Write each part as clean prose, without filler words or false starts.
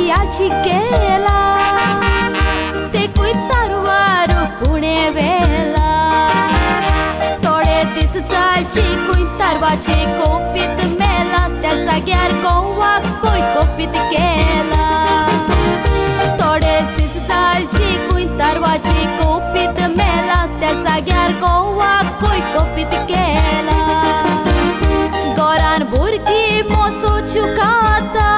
याची केला ते कुयतारवारू पुणे वेला थोडे दिस चालची कुयतारवाची कोपीत मेला त्या जाग्यार गोवाक कोपीत केला थोडे दिस चालची कुयतारवाची कोपीत मेला त्या जाग्यार गोवाक कोपीत केला गोरान भुरगी मोचोच्यो खाता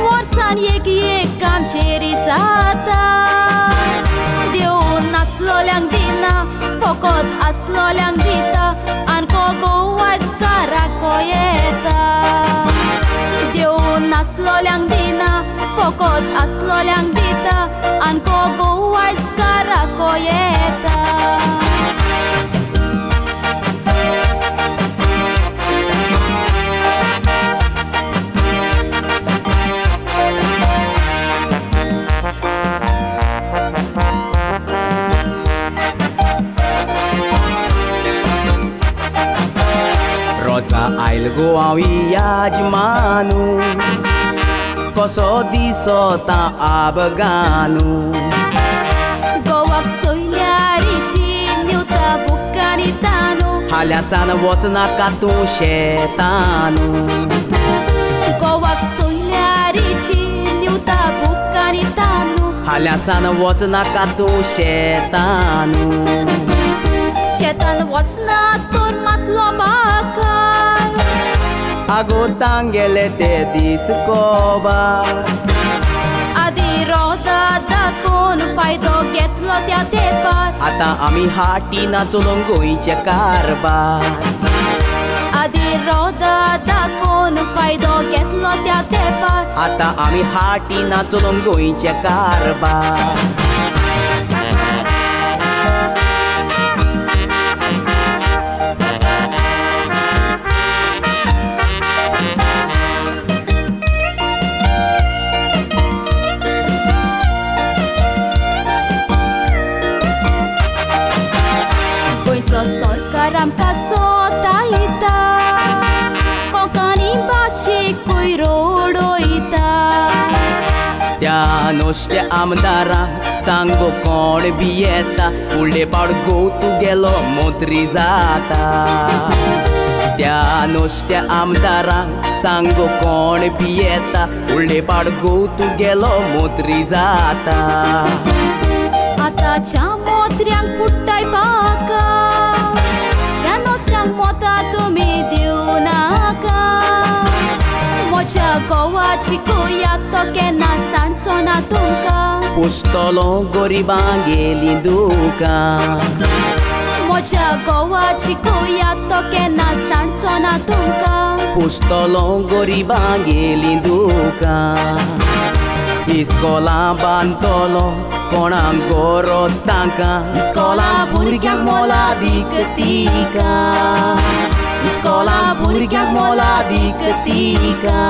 वर्सान एक काम चेरी जाता देव नासलोल्यांक दिना फकत आसलोल्यांक दिता आनी गोवाचकाराक येता देव नासलोल्यांक दिना फकत आसलोल्यांक दिता आनी गोवाचकाराक येता Rosa आयल गोवावी याजमानू कसो दिसता आबगानू गोवाक चोयल्यारीची निवता बुक्कानी तानू हाल्यासान वचनाका तूं शेतानू गोवाक चोयल्यारीची निवता बुक्कानी तानू हाल्यासान वचनाका तूं शेतानू शेतान वचना तर मातलो बाकार आगो तांगेले ते दीस कोबार आदी रोदा दाखोवन फायदो घेतलो त्या तेंपार आतां आमी हाटी नाचून गोंयचे कारबार आदी रोदा दाखोवन फायदो घेतलो त्या तेंपार आतां आमी हाटी नाचून गोंयचे कारबार सरकार आमकां सोतायता कोंकणी भाशेकूय रोडोयता त्या नोश्ट्या आमदारांक सांगो कोण बी येता फुडले पावट गोव तुगेलो मंत्री जाता त्या नोश्ट्या आमदारांक सांगो कोण बी येता फुडले पावट गोव तुगेलो मंत्री जाता आतांच्या मोत्र्यांक फुट्टाय बाका त्या नोस्ट्यांक मोता तुमी दिव नाका म्हज्या गोवाची कुयाद तो केन्ना सांडचो ना तुमकां पुस्तलो गरिबांक गेली दुकां म्हज्या गोवाची कुयाद तो केन्ना सांडचो ना तुमकां पुस्तलो गरिबांक गेली दुकां इस्कोलां बांदतलो कोणाक गरज तांकां इस्कोलां भुरग्यांक मोलादीक तिका इस्कोलां भुरग्यांक मोलादीक तिका